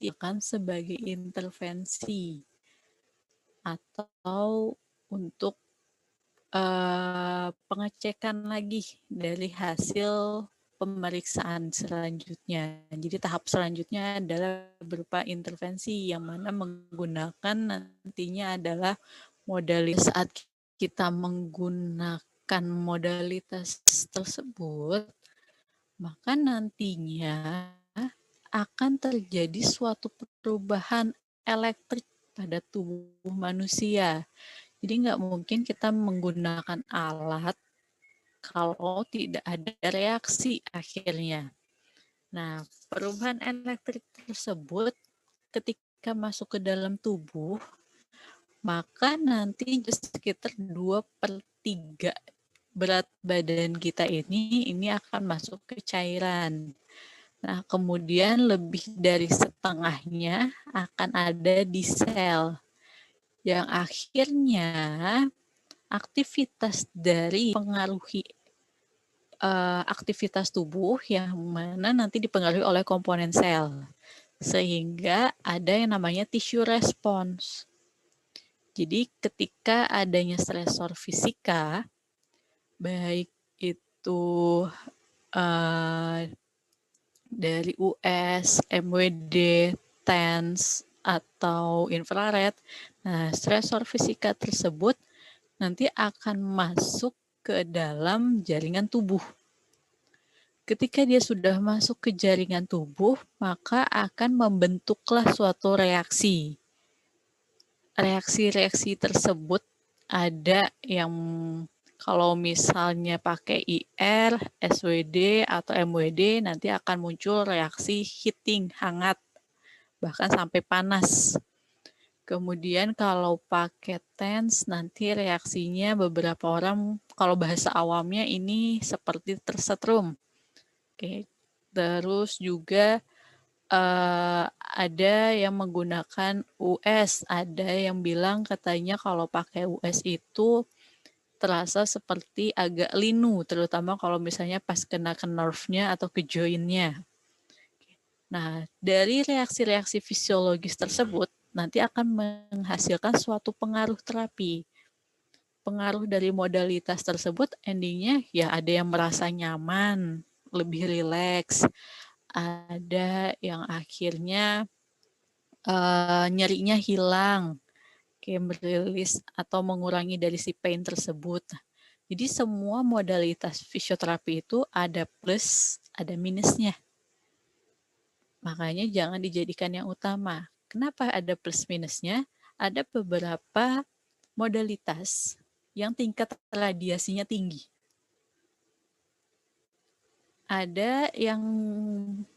akan sebagai intervensi atau untuk pengecekan lagi dari hasil pemeriksaan selanjutnya. Jadi tahap selanjutnya adalah berupa intervensi yang mana menggunakan nantinya adalah modalitas. Saat kita menggunakan modalitas tersebut, maka nantinya akan terjadi suatu perubahan elektrik pada tubuh manusia. Jadi nggak mungkin kita menggunakan alat kalau tidak ada reaksi akhirnya. Nah, perubahan elektrik tersebut ketika masuk ke dalam tubuh, maka nanti sekitar 2/3 berat badan kita ini akan masuk ke cairan. Nah, kemudian lebih dari setengahnya akan ada di sel, yang akhirnya aktivitas dari pengaruhi aktivitas tubuh yang mana nanti dipengaruhi oleh komponen sel, sehingga ada yang namanya tissue response. Jadi ketika adanya stresor fisika, baik itu dari US, MWD, TENS, atau infrared, nah stresor fisika tersebut nanti akan masuk ke dalam jaringan tubuh. Ketika dia sudah masuk ke jaringan tubuh, maka akan membentuklah suatu reaksi. Reaksi-reaksi tersebut ada yang kalau misalnya pakai IR, SWD, atau MWD, nanti akan muncul reaksi heating, hangat, bahkan sampai panas. Kemudian kalau pakai TENS, nanti reaksinya beberapa orang, kalau bahasa awamnya ini seperti tersetrum. Oke. Terus juga ada yang menggunakan US, ada yang bilang katanya kalau pakai US itu terasa seperti agak linu, terutama kalau misalnya pas kena ke nerve-nya atau ke joint-nya. Nah, dari reaksi-reaksi fisiologis tersebut nanti akan menghasilkan suatu pengaruh terapi. Pengaruh dari modalitas tersebut endingnya ya ada yang merasa nyaman, lebih rileks, ada yang akhirnya nyerinya hilang, kayak merilis atau mengurangi dari si pain tersebut. Jadi semua modalitas fisioterapi itu ada plus, ada minusnya. Makanya jangan dijadikan yang utama. Kenapa ada plus minusnya? Ada beberapa modalitas yang tingkat radiasinya tinggi. Ada yang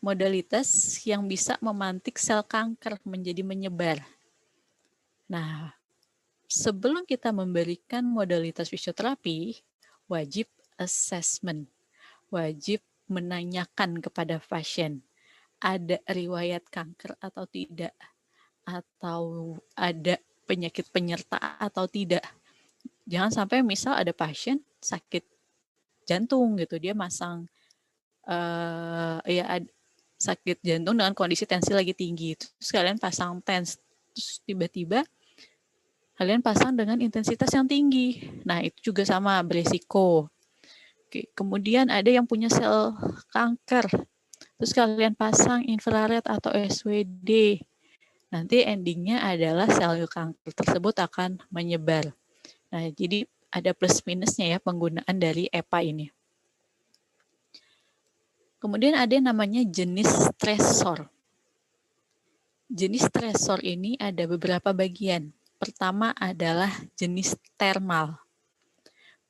modalitas yang bisa memantik sel kanker menjadi menyebar. Nah, sebelum kita memberikan modalitas fisioterapi, wajib assessment, wajib menanyakan kepada pasien, ada riwayat kanker atau tidak, atau ada penyakit penyerta atau tidak. Jangan sampai misal ada pasien sakit jantung gitu, dia masang sakit jantung dengan kondisi tensi lagi tinggi, terus kalian pasang TENS, terus tiba-tiba kalian pasang dengan intensitas yang tinggi. Nah, itu juga sama beresiko. Oke, kemudian ada yang punya sel kanker, terus kalian pasang infrared atau SWD. Nanti endingnya adalah sel kanker tersebut akan menyebar. Nah, jadi ada plus minusnya ya penggunaan dari EPA ini. Kemudian ada yang namanya jenis stresor. Jenis stresor ini ada beberapa bagian. Pertama adalah jenis thermal.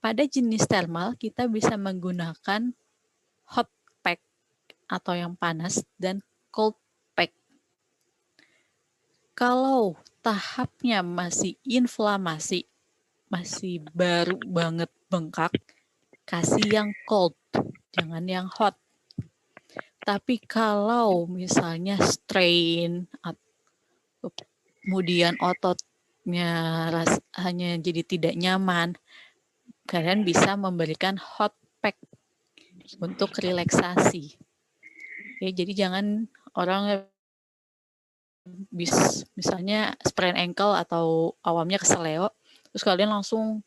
Pada jenis thermal, kita bisa menggunakan hot pack atau yang panas dan cold pack. Kalau tahapnya masih inflamasi, masih baru banget bengkak, kasih yang cold, jangan yang hot. Tapi kalau misalnya strain, kemudian ototnya hanya jadi tidak nyaman, kalian bisa memberikan hot pack untuk relaksasi. Oke, jadi jangan orang misalnya sprain ankle atau awamnya keseleo, terus kalian langsung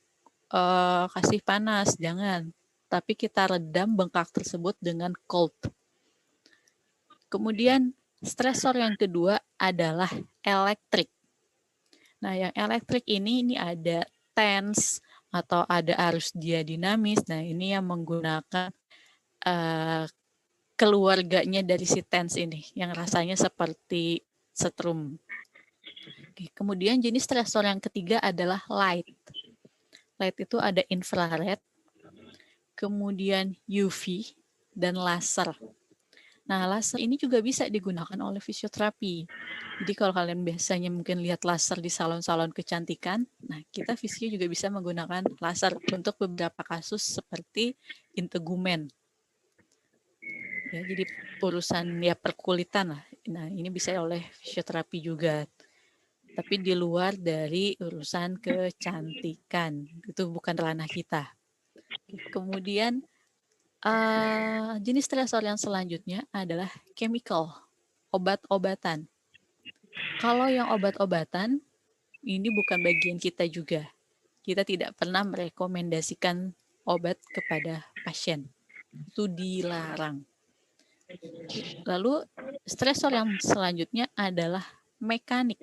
kasih panas, jangan. Tapi kita redam bengkak tersebut dengan cold. Kemudian stresor yang kedua adalah elektrik. Nah, yang elektrik ini ada tense atau ada arus dia dinamis. Nah, ini yang menggunakan keluarganya dari si tense ini, yang rasanya seperti setrum. Oke, kemudian jenis stresor yang ketiga adalah light. Light itu ada infrared, kemudian UV, dan laser. Nah, laser ini juga bisa digunakan oleh fisioterapi. Jadi kalau kalian biasanya mungkin lihat laser di salon-salon kecantikan, nah kita fisio juga bisa menggunakan laser untuk beberapa kasus seperti integumen. Ya, jadi urusan ya perkulitan lah. Nah, ini bisa oleh fisioterapi juga. Tapi di luar dari urusan kecantikan. Itu bukan ranah kita. Kemudian jenis stresor yang selanjutnya adalah chemical, obat-obatan. Kalau yang obat-obatan, ini bukan bagian kita juga. Kita tidak pernah merekomendasikan obat kepada pasien. Itu dilarang. Lalu stresor yang selanjutnya adalah mekanik.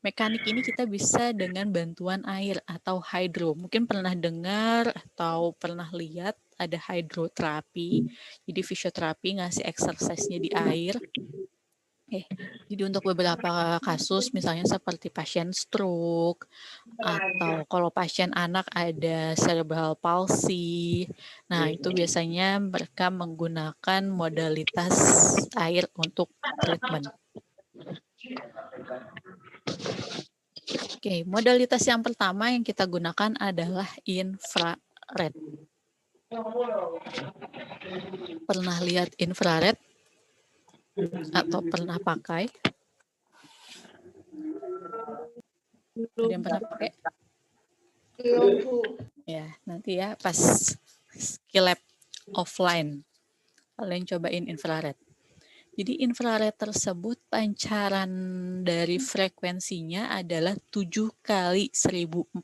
Mekanik ini kita bisa dengan bantuan air atau hydro. Mungkin pernah dengar atau pernah lihat ada hydroterapi. Jadi fisioterapi ngasih exercise-nya di air. Jadi untuk beberapa kasus misalnya seperti pasien stroke atau kalau pasien anak ada cerebral palsy. Nah, itu biasanya mereka menggunakan modalitas air untuk treatment. Oke, modalitas yang pertama yang kita gunakan adalah infrared. Pernah lihat infrared? Atau pernah pakai? Ada yang pernah pakai? Ya, nanti ya pas skill lab offline. Kalian cobain infrared. Jadi infrared tersebut pancaran dari frekuensinya adalah 7 kali 1014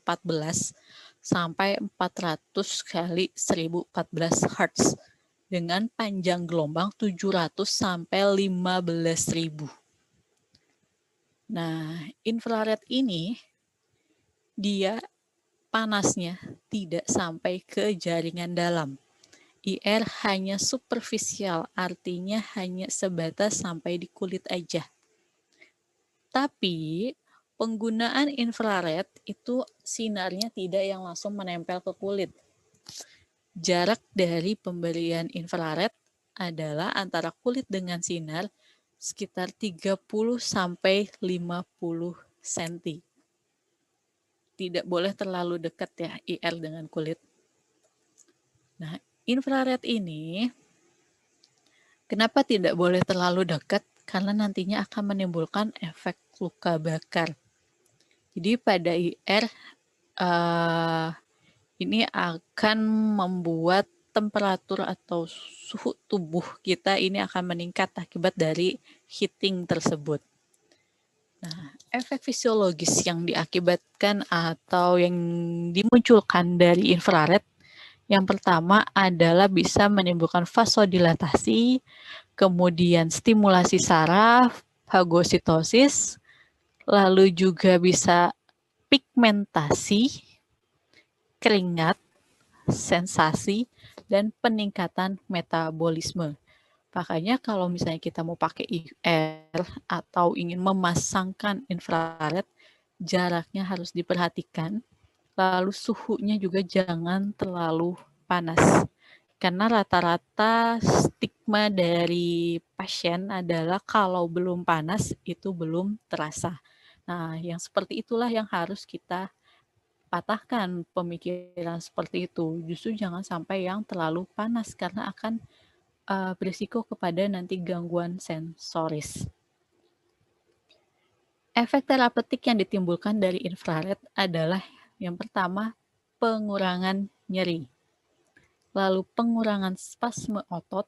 sampai 400 kali 1014 Hz dengan panjang gelombang 700 sampai 15.000. Nah, infrared ini dia panasnya tidak sampai ke jaringan dalam. IR hanya superficial, artinya hanya sebatas sampai di kulit aja. Tapi penggunaan infrared itu sinarnya tidak yang langsung menempel ke kulit. Jarak dari pemberian infrared adalah antara kulit dengan sinar sekitar 30 sampai 50 cm. Tidak boleh terlalu dekat ya IR dengan kulit. Nah, infrared ini kenapa tidak boleh terlalu dekat? Karena nantinya akan menimbulkan efek luka bakar. Jadi pada IR ini akan membuat temperatur atau suhu tubuh kita ini akan meningkat akibat dari heating tersebut. Nah, efek fisiologis yang diakibatkan atau yang dimunculkan dari infrared yang pertama adalah bisa menimbulkan vasodilatasi, kemudian stimulasi saraf, fagositosis, lalu juga bisa pigmentasi, keringat, sensasi, dan peningkatan metabolisme. Makanya kalau misalnya kita mau pakai IR atau ingin memasangkan infrared, jaraknya harus diperhatikan. Lalu suhunya juga jangan terlalu panas. Karena rata-rata stigma dari pasien adalah kalau belum panas itu belum terasa. Nah, yang seperti itulah yang harus kita patahkan pemikiran seperti itu. Justru jangan sampai yang terlalu panas karena akan berisiko kepada nanti gangguan sensoris. Efek terapeutik yang ditimbulkan dari infrared adalah yang pertama, pengurangan nyeri, lalu pengurangan spasme otot,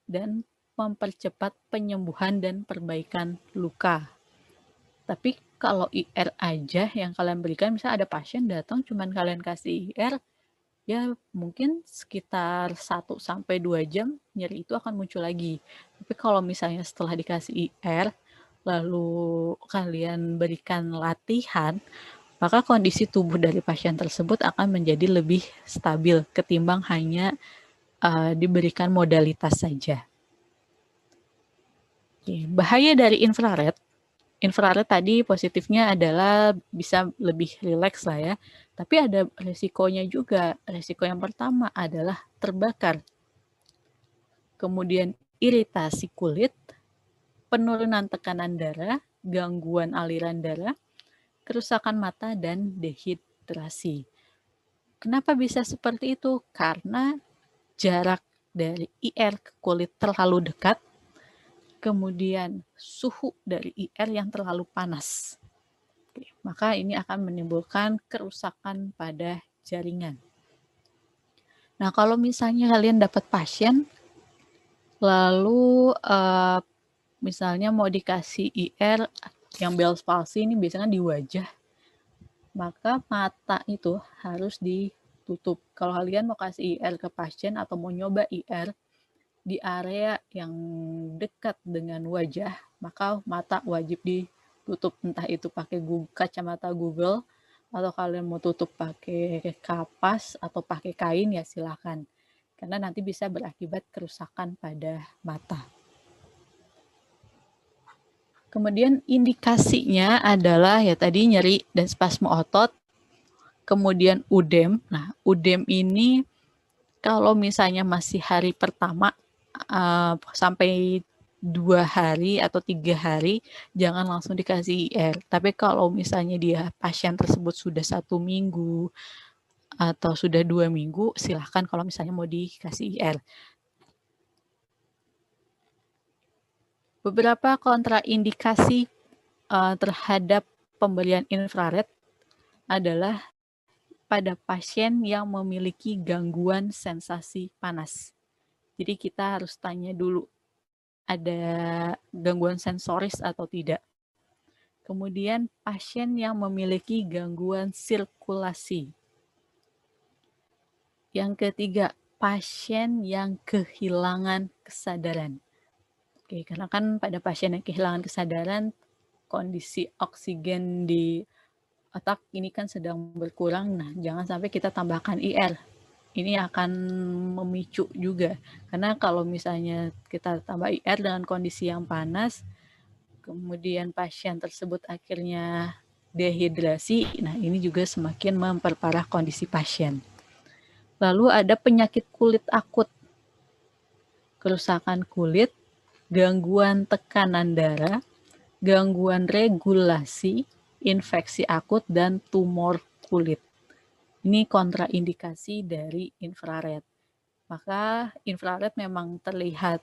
dan mempercepat penyembuhan dan perbaikan luka. Tapi kalau IR aja yang kalian berikan, misalnya ada pasien datang cuman kalian kasih IR, ya mungkin sekitar 1-2 jam nyeri itu akan muncul lagi. Tapi kalau misalnya setelah dikasih IR, lalu kalian berikan latihan, maka kondisi tubuh dari pasien tersebut akan menjadi lebih stabil ketimbang hanya diberikan modalitas saja. Bahaya dari infrared. Infrared tadi positifnya adalah bisa lebih rileks lah ya. Tapi ada resikonya juga. Resiko yang pertama adalah terbakar. Kemudian iritasi kulit, penurunan tekanan darah, gangguan aliran darah, kerusakan mata, dan dehidrasi. Kenapa bisa seperti itu? Karena jarak dari IR ke kulit terlalu dekat, kemudian suhu dari IR yang terlalu panas. Oke, maka ini akan menimbulkan kerusakan pada jaringan. Nah, kalau misalnya kalian dapat pasien, lalu misalnya mau dikasih IR yang Bell's palsy ini biasanya di wajah, maka mata itu harus ditutup. Kalau kalian mau kasih IR ke pasien atau mau nyoba IR di area yang dekat dengan wajah, maka mata wajib ditutup, entah itu pakai kacamata Google atau kalian mau tutup pakai kapas atau pakai kain, ya silakan. Karena nanti bisa berakibat kerusakan pada mata. Kemudian indikasinya adalah ya tadi nyeri dan spasme otot, kemudian udem. Nah, udem ini kalau misalnya masih hari pertama sampai 2 hari atau 3 hari, jangan langsung dikasih IR. Tapi kalau misalnya dia pasien tersebut sudah 1 minggu atau sudah 2 minggu, silahkan kalau misalnya mau dikasih IR. Beberapa kontraindikasi terhadap pemberian infrared adalah pada pasien yang memiliki gangguan sensasi panas. Jadi kita harus tanya dulu, ada gangguan sensoris atau tidak. Kemudian pasien yang memiliki gangguan sirkulasi. Yang ketiga, pasien yang kehilangan kesadaran. Oke, karena kan pada pasien yang kehilangan kesadaran, kondisi oksigen di otak ini kan sedang berkurang. Nah, jangan sampai kita tambahkan IR. Ini akan memicu juga. Karena kalau misalnya kita tambah IR dengan kondisi yang panas, kemudian pasien tersebut akhirnya dehidrasi, nah ini juga semakin memperparah kondisi pasien. Lalu ada penyakit kulit akut, kerusakan kulit, gangguan tekanan darah, gangguan regulasi, infeksi akut, dan tumor kulit. Ini kontraindikasi dari infrared. Maka infrared memang terlihat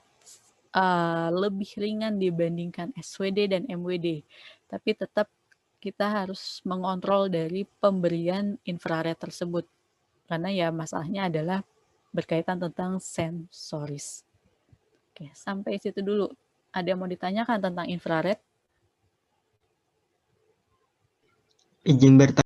lebih ringan dibandingkan SWD dan MWD. Tapi tetap kita harus mengontrol dari pemberian infrared tersebut. Karena ya masalahnya adalah berkaitan tentang sensoris. Oke, sampai situ dulu. Ada yang mau ditanyakan tentang infrared? Izin bertanya.